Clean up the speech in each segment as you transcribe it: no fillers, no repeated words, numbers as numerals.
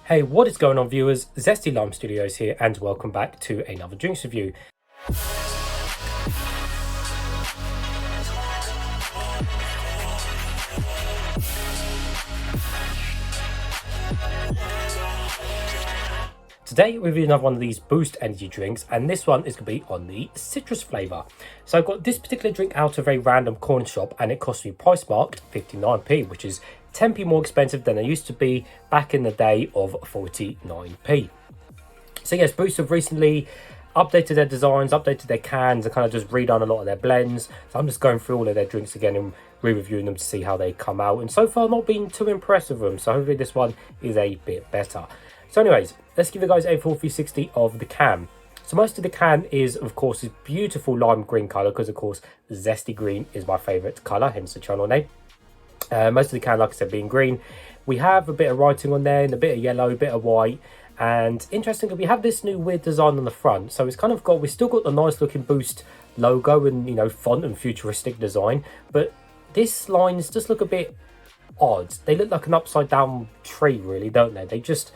Hey, what is going on, viewers? Zesty Lime Studios here, and welcome back to another drinks review. Today we review another one of these Boost energy drinks, and this one is going to be on the citrus flavour. So I've got this particular drink out of a random corner shop, and it cost me price marked 59p, which is 10p more expensive than it used to be back in the day of 49p. So yes, Boost have recently updated their designs, updated their cans, and kind of just redone a lot of their blends. So I'm just going through all of their drinks again and re-reviewing them to see how they come out. And so far, not been too impressed with them. So hopefully this one is a bit better. So anyways, let's give you guys a full 360 of the can. So most of the can is, of course, this beautiful lime green colour, because of course, zesty green is my favourite colour, hence the channel name. Most of the can, like I said, being green. We have a bit of writing on there, and a bit of yellow, a bit of white. And interestingly, we have this new weird design on the front. So it's kind of got, we've still got the nice looking Boost logo and, you know, font and futuristic design. But these lines just look a bit odd. They look like an upside down tree, really, don't they? They just,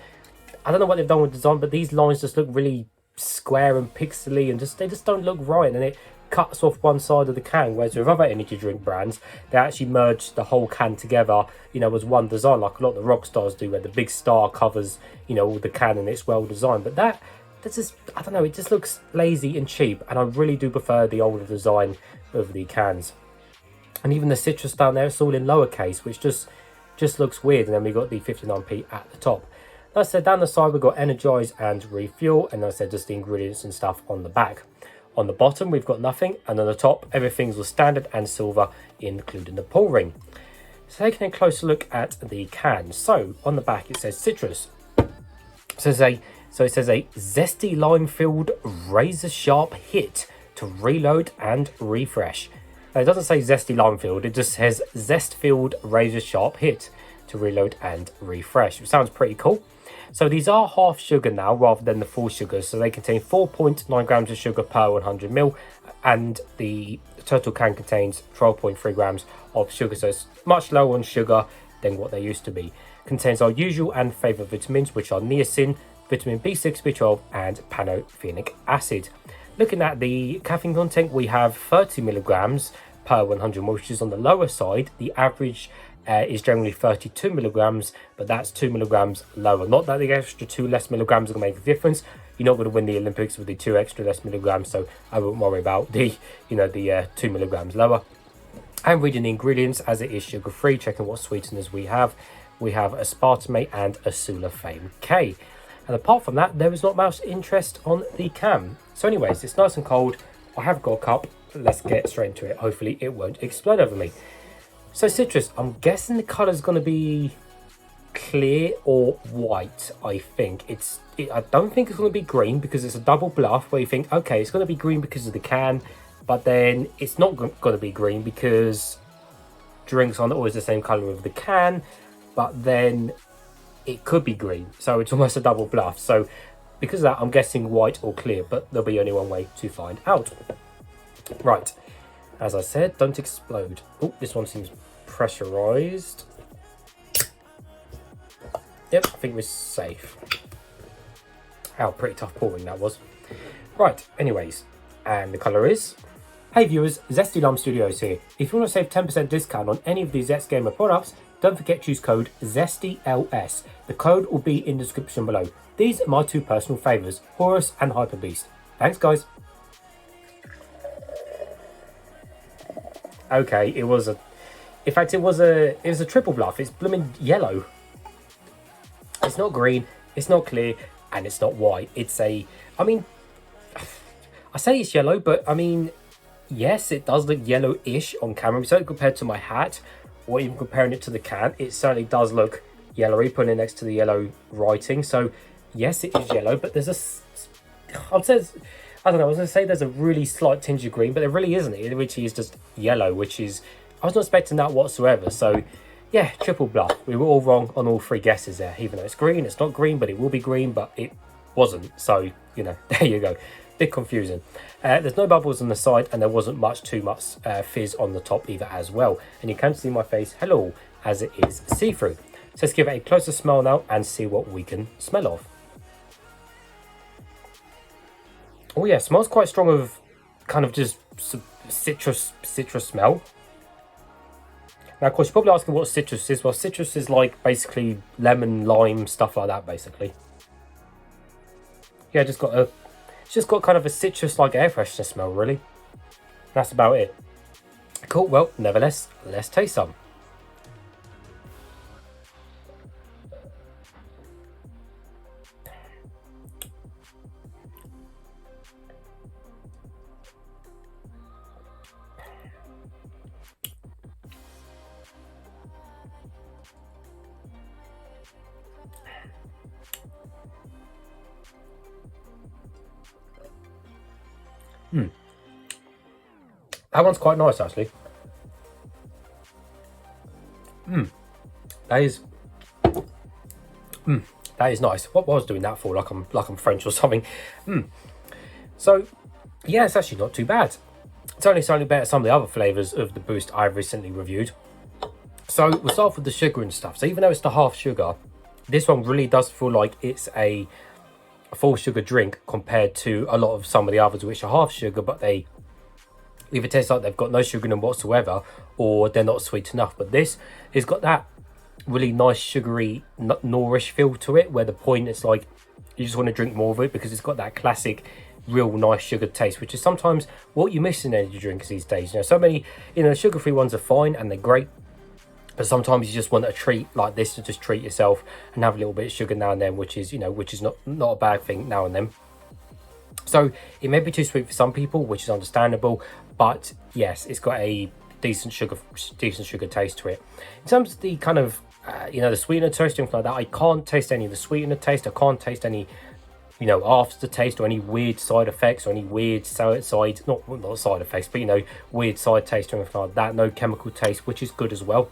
I don't know what they've done with design, but these lines just look really square and pixely, and they just don't look right, and it cuts off one side of the can. Whereas with other energy drink brands, they actually merge the whole can together, you know, as one design, like a lot of the rock stars do, where the big star covers, you know, all the can, and it's well designed. But that's just, I don't know, it just looks lazy and cheap, and I really do prefer the older design of the cans. And even the citrus down there, it's all in lowercase, which just looks weird. And then we got the 59p at the top. Like I said, down the side we've got energize and refuel, and like I said, just the ingredients and stuff on the back. On the bottom we've got nothing, and on the top everything's all standard and silver, including the pull ring. So taking a closer look at the can. So on the back it says citrus. So it says a zesty lime-filled razor-sharp hit to reload and refresh. Now, it doesn't say zesty lime-filled, it just says zest-filled razor-sharp hit to reload and refresh. It sounds pretty cool. So these are half sugar now rather than the full sugar. So they contain 4.9 grams of sugar per 100 ml, and the total can contains 12.3 grams of sugar. So it's much lower on sugar than what they used to be. Contains our usual and favourite vitamins, which are niacin, vitamin B6, B12 and pantothenic acid. Looking at the caffeine content, we have 30 milligrams per 100 ml, which is on the lower side. The average is generally 32 milligrams, but that's 2 milligrams lower. Not that the extra 2 less milligrams are going to make a difference. You're not going to win the Olympics with the 2 extra less milligrams, so I won't worry about the 2 milligrams lower. And reading the ingredients, as it is sugar free, checking what sweeteners we have. We have aspartame and a sulfame K. And apart from that, there is not much interest on the can. So anyways, it's nice and cold. I have got a cup. Let's get straight into it. Hopefully it won't explode over me. So citrus, I'm guessing the colour is going to be clear or white. I think I don't think it's going to be green, because it's a double bluff where you think, okay, it's going to be green because of the can, but then it's not going to be green because drinks aren't always the same colour of the can, but then it could be green. So it's almost a double bluff. So because of that, I'm guessing white or clear, but there'll be only one way to find out. Right. As I said, don't explode. Oh, this one seems pressurized. Yep, I think we're safe. How pretty tough pouring that was. Right, anyways, and the colour is... Hey viewers, Zesty Lime Studios here. If you want to save 10% discount on any of these Zest Gamer products, don't forget to use code ZESTYLS. The code will be in the description below. These are my two personal favourites, Horus and Hyper Beast. Thanks guys. Okay, it was a triple bluff. It's blooming yellow. It's not green, it's not clear, and it's not white. I say it's yellow, but I mean, yes, it does look yellowish on camera. So compared to my hat, or even comparing it to the can, it certainly does look yellowy, putting it next to the yellow writing. So yes, it is yellow, but there's I don't know, I was going to say there's a really slight tinge of green, but there really isn't. It literally is just yellow, which is... I was not expecting that whatsoever. So, yeah, triple bluff. We were all wrong on all three guesses there. Even though it's green, it's not green, but it will be green, but it wasn't. So, you know, there you go. Bit confusing. There's no bubbles on the side, and there wasn't too much fizz on the top either as well. And you can see my face, hello, as it is see-through. So let's give it a closer smell now and see what we can smell of. Oh yeah, smells quite strong of kind of just citrus smell. Now, of course, you're probably asking what citrus is. Well, citrus is like basically lemon, lime, stuff like that, basically. Yeah, it's just got kind of a citrus like air freshener smell, really. That's about it. Cool. Well, nevertheless, let's taste some. That one's quite nice, actually. That is that is nice. What was doing that for? Like I'm French or something. So yeah, it's actually not too bad. It's only slightly better some of the other flavors of the Boost I've recently reviewed. So we'll start off with the sugar and stuff. So even though it's the half sugar, this one really does feel like it's a full sugar drink compared to a lot of some of the others which are half sugar, but they either taste like they've got no sugar in them whatsoever, or they're not sweet enough. But this has got that really nice sugary nourish feel to it, where the point is like you just want to drink more of it because it's got that classic real nice sugar taste, which is sometimes what you miss in energy drinks these days. You know, so many, you know, sugar-free ones are fine and they're great, but sometimes you just want a treat like this to just treat yourself and have a little bit of sugar now and then, which is, you know, which is not a bad thing now and then. So it may be too sweet for some people, which is understandable, but yes, it's got a decent sugar taste to it. In terms of the kind of you know, the sweetener taste, things like that, I can't taste any of the sweetener taste. I can't taste any, you know, aftertaste or any weird side effects or any weird side, not side effects, but, you know, weird side taste or anything like that. No chemical taste, which is good as well.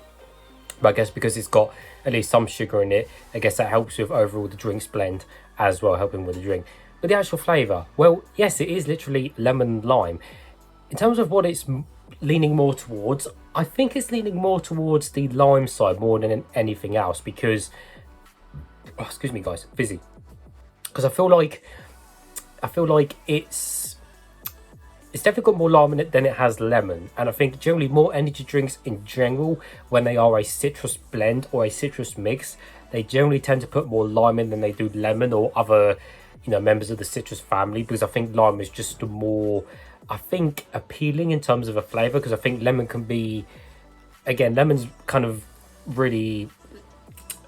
But I guess because it's got at least some sugar in it, I guess that helps with overall the drink's blend as well, helping with the drink. But the actual flavour, well, yes, it is literally lemon lime. In terms of what it's leaning more towards, I think it's leaning more towards the lime side more than anything else, because, oh, excuse me guys, fizzy. Because I feel like it's definitely got more lime in it than it has lemon. And I think generally more energy drinks in general, when they are a citrus blend or a citrus mix, they generally tend to put more lime in than they do lemon or other, you know, members of the citrus family, because I think lime is just more, I think, appealing in terms of a flavour, because I think lemon can be, again, lemon's kind of really,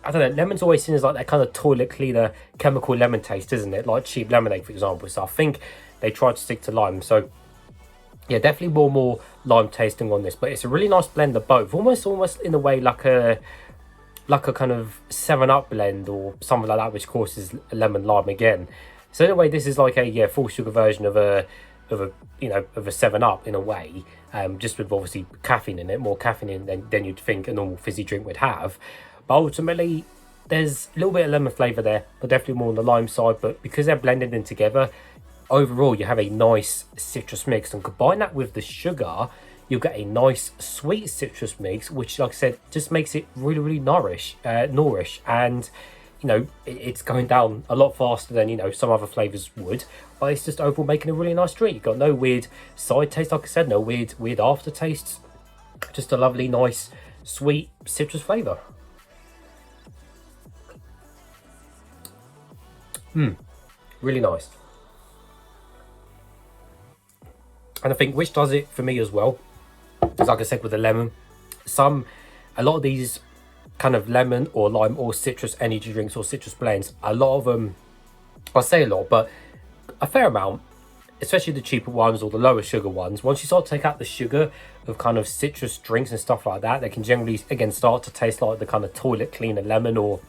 I don't know, lemon's always seen as like that kind of toilet cleaner chemical lemon taste, isn't it? Like cheap lemonade, for example. So I think they tried to stick to lime. So yeah, definitely more lime tasting on this, but it's a really nice blend of both. Almost in a way like a kind of 7-Up blend or something like that, which of course is lemon lime again. So in a way, this is like a full sugar version of a 7-Up in a way, just with obviously caffeine in it, more caffeine than you'd think a normal fizzy drink would have. But ultimately, there's a little bit of lemon flavour there, but definitely more on the lime side. But because they're blended in together, overall you have a nice citrus mix, and combine that with the sugar, you'll get a nice sweet citrus mix, which, like I said, just makes it really nourish, and you know, it's going down a lot faster than, you know, some other flavors would, but it's just overall making a really nice drink. You've got no weird side taste, like I said, no weird aftertastes, just a lovely, nice, sweet citrus flavor. Really nice. And I think which does it for me as well is, like I said, with the lemon, a lot of these kind of lemon or lime or citrus energy drinks or citrus blends, a lot of them, I say a lot, but a fair amount, especially the cheaper ones or the lower sugar ones, once you start to take out the sugar of kind of citrus drinks and stuff like that, they can generally, again, start to taste like the kind of toilet cleaner lemon or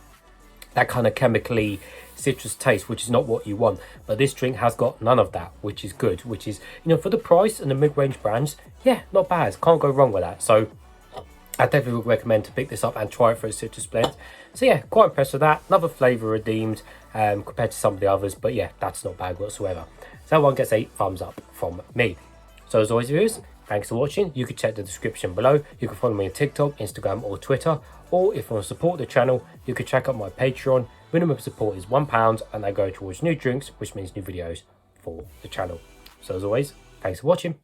that kind of chemically citrus taste, which is not what you want. But this drink has got none of that, which is good, which is, you know, for the price and the mid-range brands, yeah, not bad, can't go wrong with that. So I definitely would recommend to pick this up and try it for a citrus blend. So yeah, quite impressed with that. Another flavour redeemed compared to some of the others, but yeah, that's not bad whatsoever. So that one gets a thumbs up from me. So as always, viewers, Thanks for watching. You can check the description below. You can follow me on TikTok, Instagram or Twitter. Or if you want to support the channel, you can check out my Patreon. Minimum support is £1 and I go towards new drinks, which means new videos for the channel. So as always, thanks for watching.